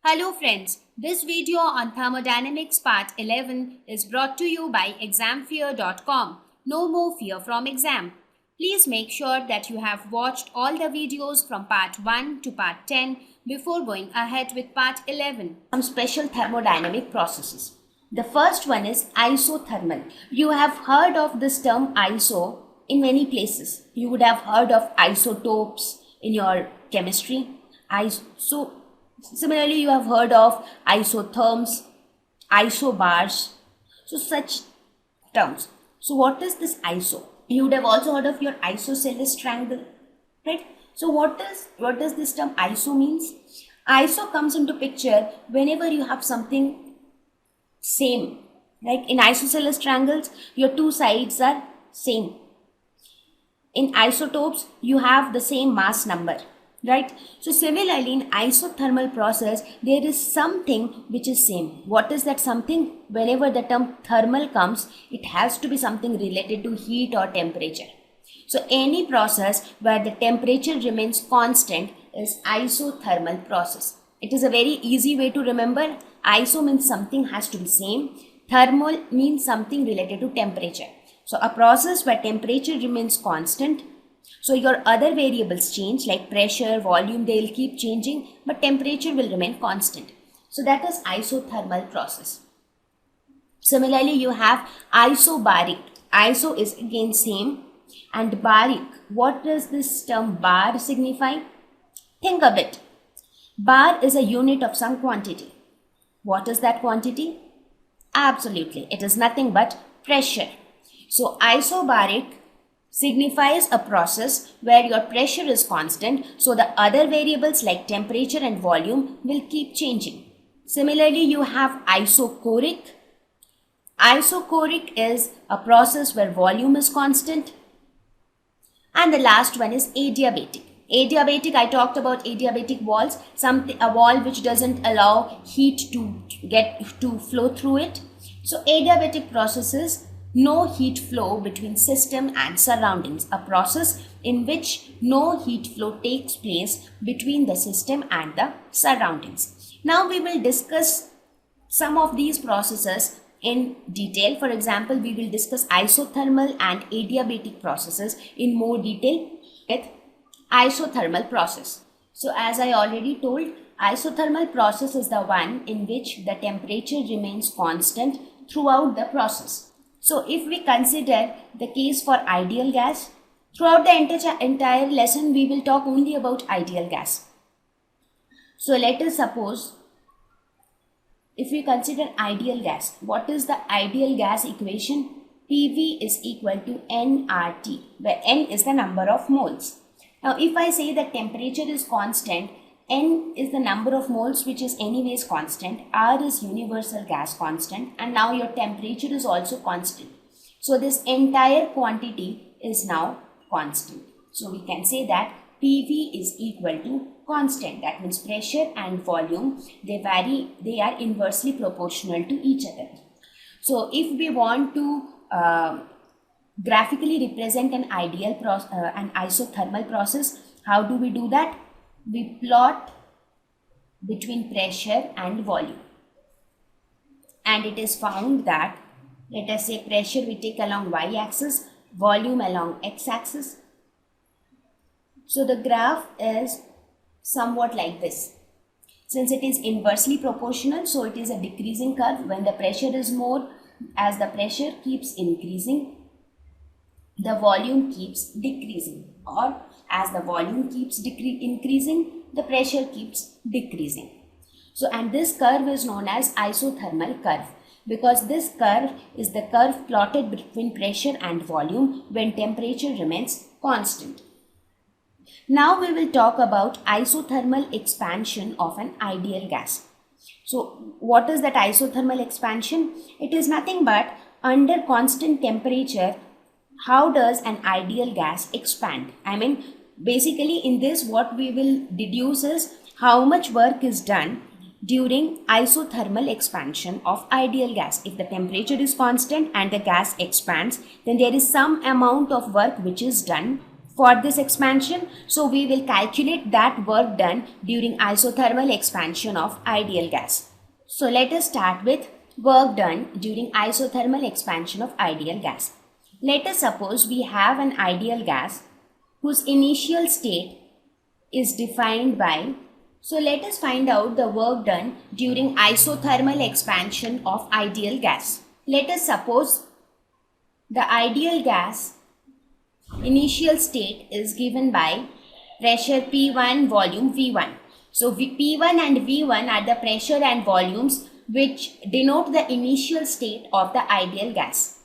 Hello friends, this video on thermodynamics part 11 is brought to you by examfear.com. No more fear from exam. Please make sure that you have watched all the videos from part 1 to part 10 before going ahead with part 11. Some special thermodynamic processes. The first one is isothermal. You have heard of this term iso in many places. You would have heard of isotopes in your chemistry. Similarly, you have heard of isotherms, isobars, so such terms. So what is this iso? You would have also heard of your isosceles triangle, right? So what does this term iso means? Iso comes into picture whenever you have something same. Like in isosceles triangles, your two sides are same. In isotopes, you have the same mass number. Right? So similarly in isothermal process, there is something which is same. What is that something? Whenever the term thermal comes, it has to be something related to heat or temperature. So any process where the temperature remains constant is isothermal process. It is a very easy way to remember. Iso means something has to be same. Thermal means something related to temperature. So a process where temperature remains constant, so your other variables change like pressure, volume, they will keep changing, but temperature will remain constant. So that is isothermal process. Similarly, you have isobaric. Iso is again same, and baric. What does this term bar signify? Think of it. Bar is a unit of some quantity. What is that quantity? Absolutely, it is nothing but pressure. So isobaric signifies a process where your pressure is constant, so the other variables like temperature and volume will keep changing. Similarly, you have isochoric. Isochoric is a process where volume is constant. And the last one is adiabatic. Adiabatic, I talked about adiabatic walls, a wall which doesn't allow heat to flow through it. So adiabatic processes, no heat flow between system and surroundings, a process in which no heat flow takes place between the system and the surroundings. Now we will discuss some of these processes in detail. For example, we will discuss isothermal and adiabatic processes in more detail with isothermal process. So as I already told, isothermal process is the one in which the temperature remains constant throughout the process. So if we consider the case for ideal gas, throughout the entire lesson we will talk only about ideal gas. So let us suppose, if we consider ideal gas, what is the ideal gas equation? PV is equal to nRT, where N is the number of moles. Now if I say that temperature is constant, N is the number of moles which is anyways constant, R is universal gas constant, and now your temperature is also constant. So this entire quantity is now constant. So we can say that PV is equal to constant. That means pressure and volume, they vary, they are inversely proportional to each other. So if we want to graphically represent an an isothermal process, how do we do that? We plot between pressure and volume, and it is found that, let us say pressure we take along y-axis, volume along x-axis. So the graph is somewhat like this. Since it is inversely proportional, so it is a decreasing curve. When the pressure is more, as the pressure keeps increasing, the volume keeps decreasing, or as the volume keeps increasing, the pressure keeps decreasing. So, and this curve is known as isothermal curve, because this curve is the curve plotted between pressure and volume when temperature remains constant. Now we will talk about isothermal expansion of an ideal gas. So what is that isothermal expansion? It is nothing but under constant temperature, how does an ideal gas expand? I mean, basically in this what we will deduce is how much work is done during isothermal expansion of ideal gas. If the temperature is constant and the gas expands, then there is some amount of work which is done for this expansion. So we will calculate that work done during isothermal expansion of ideal gas. So let us start with work done during isothermal expansion of ideal gas. Let us suppose we have an ideal gas whose initial state is defined by, so let us find out the work done during isothermal expansion of ideal gas. Let us suppose the ideal gas initial state is given by pressure P1, volume V1. So P1 and V1 are the pressure and volumes which denote the initial state of the ideal gas.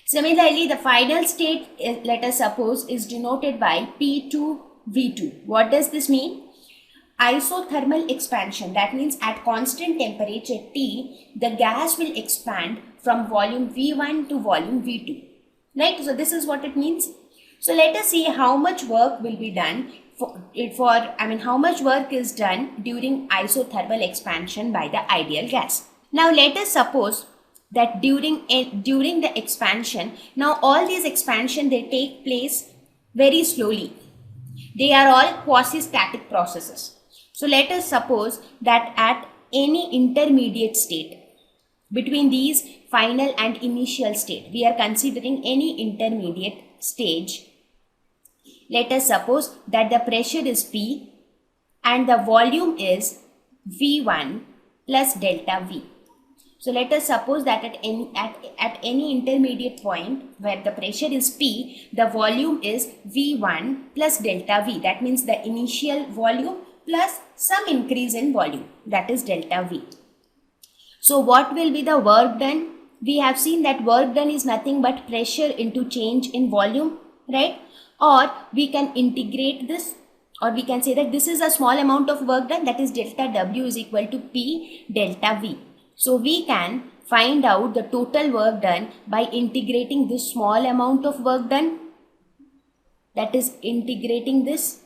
Similarly, the final state, let us suppose, is denoted by P2, V2. What does this mean? Isothermal expansion, that means at constant temperature T, the gas will expand from volume V1 to volume V2. Right? So this is what it means. So let us see how much work will be done how much work is done during isothermal expansion by the ideal gas. Now let us suppose that during the expansion, now all these expansion, they take place very slowly. They are all quasi-static processes. So let us suppose that at any intermediate state between these final and initial state, we are considering any intermediate stage. Let us suppose that the pressure is P and the volume is V1 plus delta V. So let us suppose that at any intermediate point where the pressure is P, the volume is V1 plus delta V. That means the initial volume plus some increase in volume, that is delta V. So what will be the work done? We have seen that work done is nothing but pressure into change in volume, right? Or we can integrate this, or we can say that this is a small amount of work done, that is delta W is equal to P delta V. So we can find out the total work done by integrating this small amount of work done, that is integrating this.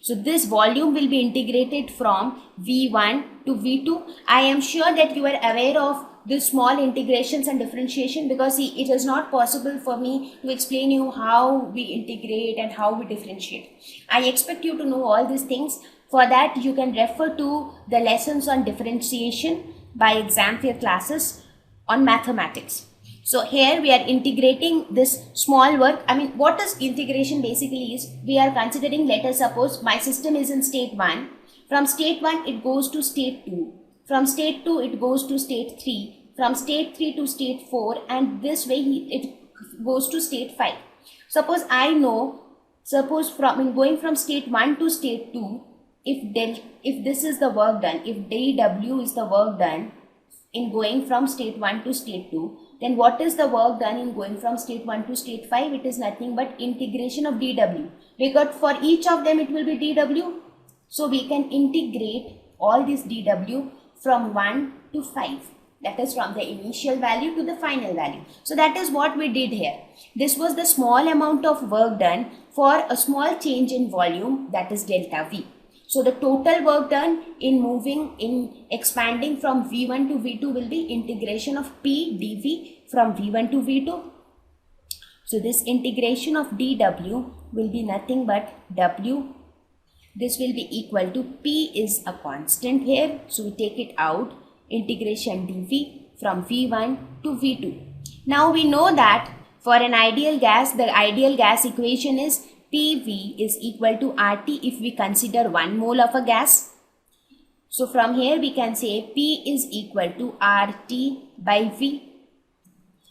So this volume will be integrated from V1 to V2. I am sure that you are aware of this small integrations and differentiation, because see, it is not possible for me to explain you how we integrate and how we differentiate. I expect you to know all these things. For that, you can refer to the lessons on differentiation by exam fair classes on mathematics. So here we are integrating this small work. What is integration basically is, we are considering, let us suppose my system is in state 1. From state 1 it goes to state 2. From state 2 it goes to state 3. From state 3 to state 4, and this way it goes to state 5. Suppose from going from state 1 to state 2, if this is the work done, if dW is the work done in going from state 1 to state 2, then what is the work done in going from state 1 to state 5? It is nothing but integration of dW, because for each of them it will be dW. So we can integrate all this dW from 1 to 5. That is from the initial value to the final value. So that is what we did here. This was the small amount of work done for a small change in volume, that is delta V. So the total work done in expanding from V1 to V2 will be integration of P dV from V1 to V2. So this integration of dW will be nothing but W. This will be equal to P is a constant here. So we take it out. Integration dV from V1 to V2. Now we know that for an ideal gas, the ideal gas equation is PV is equal to RT if we consider 1 mole of a gas. So from here we can say P is equal to RT by V.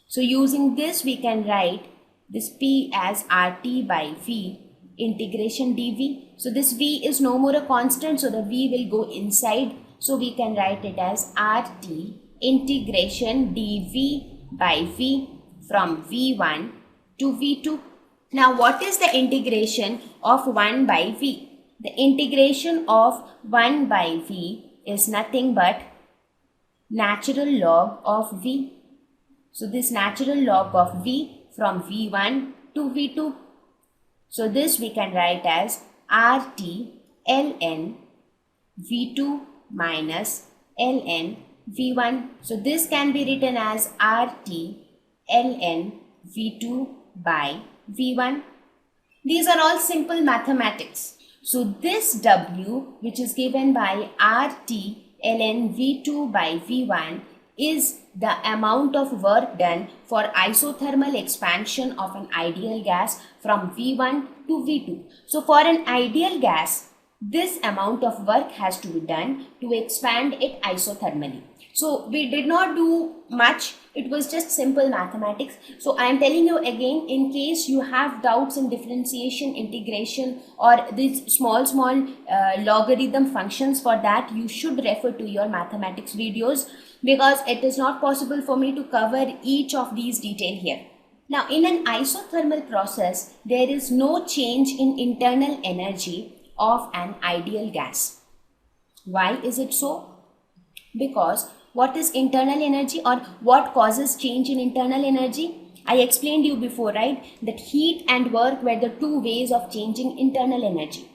So using this we can write this P as RT by V integration dV. So this V is no more a constant, so the V will go inside. So we can write it as RT integration dV by V from V1 to V2. Now what is the integration of 1 by V? The integration of 1 by V is nothing but natural log of V. So this natural log of V from V1 to V2. So this we can write as RT ln V2 minus ln V1. So this can be written as RT ln V2 by V1. These are all simple mathematics. So this W, which is given by RT ln V2 by V1, is the amount of work done for isothermal expansion of an ideal gas from V1 to V2. So for an ideal gas, this amount of work has to be done to expand it isothermally. So we did not do much. It was just simple mathematics. So I am telling you again, in case you have doubts in differentiation, integration, or these small logarithm functions, for that you should refer to your mathematics videos, because it is not possible for me to cover each of these detail here. Now in an isothermal process, there is no change in internal energy of an ideal gas. Why is it so? Because what is internal energy, or what causes change in internal energy? I explained you before, right, that heat and work were the two ways of changing internal energy.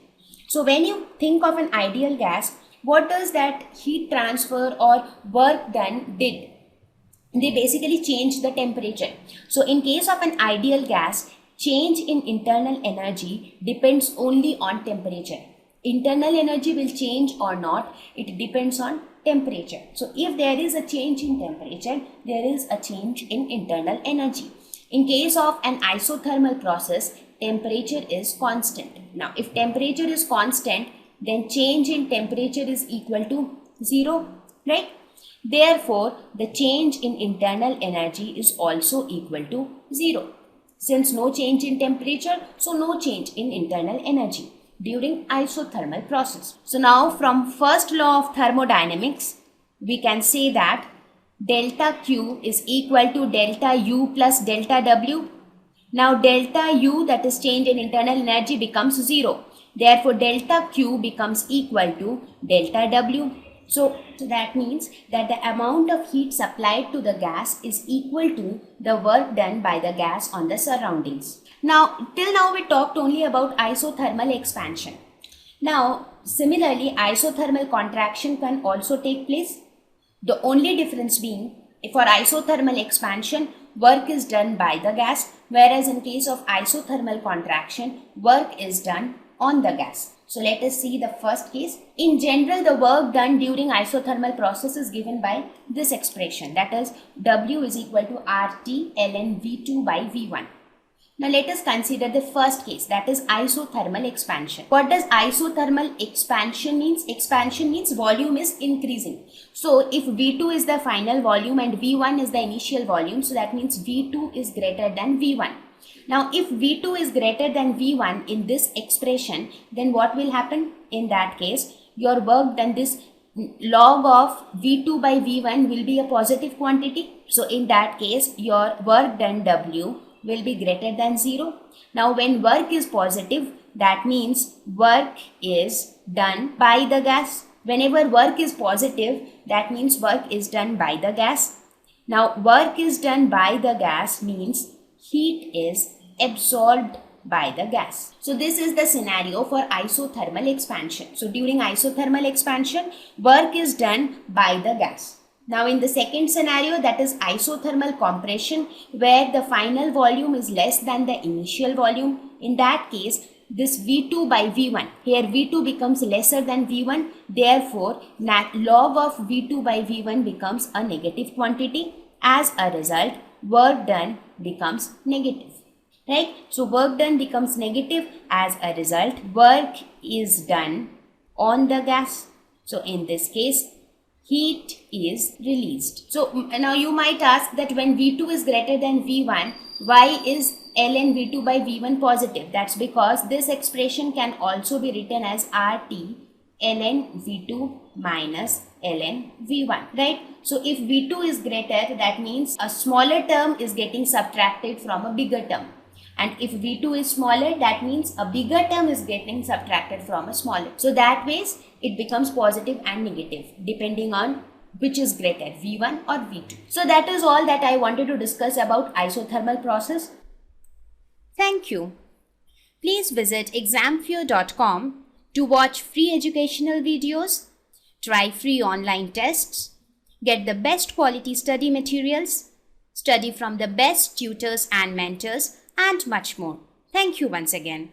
So when you think of an ideal gas, what does that heat transfer or work done did? They basically change the temperature. So in case of an ideal gas, change in internal energy depends only on temperature. Internal energy will change or not, it depends on temperature. So if there is a change in temperature, there is a change in internal energy. In case of an isothermal process, temperature is constant. Now if temperature is constant, then change in temperature is equal to 0, right? Therefore, the change in internal energy is also equal to 0. Since no change in temperature, so no change in internal energy during isothermal process. So now from first law of thermodynamics, we can say that delta Q is equal to delta U plus delta W. Now delta U, that is change in internal energy, becomes 0. Therefore delta Q becomes equal to delta W. So that means that the amount of heat supplied to the gas is equal to the work done by the gas on the surroundings. Now, till now we talked only about isothermal expansion. Now, similarly, isothermal contraction can also take place. The only difference being, for isothermal expansion, work is done by the gas, whereas in case of isothermal contraction, work is done on the gas. So let us see the first case. In general, the work done during isothermal process is given by this expression, that is W is equal to RT ln V2 by V1. Now let us consider the first case, that is isothermal expansion. What does isothermal expansion means? Expansion means volume is increasing. So if V2 is the final volume and V1 is the initial volume, so that means V2 is greater than V1. Now if V2 is greater than V1 in this expression, then what will happen? In that case, your work done, this log of V2 by V1 will be a positive quantity. So in that case, your work done W will be greater than 0. Now when work is positive, that means work is done by the gas. Whenever work is positive, that means work is done by the gas. Now work is done by the gas means heat is absorbed by the gas. So this is the scenario for isothermal expansion. So during isothermal expansion, work is done by the gas. Now in the second scenario, that is isothermal compression, where the final volume is less than the initial volume. In that case, this V2 by V1, here V2 becomes lesser than V1, therefore log of V2 by V1 becomes a negative quantity. As a result, work done becomes negative, right? So work done becomes negative. As a result, work is done on the gas. So in this case, heat is released. So now you might ask that when V2 is greater than V1, why is ln V2 by V1 positive? That's because this expression can also be written as RT ln V2 minus ln V1, right? So if V2 is greater, that means a smaller term is getting subtracted from a bigger term. And if V2 is smaller, that means a bigger term is getting subtracted from a smaller. So that ways it becomes positive and negative depending on which is greater, V1 or V2. So that is all that I wanted to discuss about isothermal process. Thank you. Please visit examfear.com to watch free educational videos, try free online tests, get the best quality study materials, study from the best tutors and mentors, and much more. Thank you once again.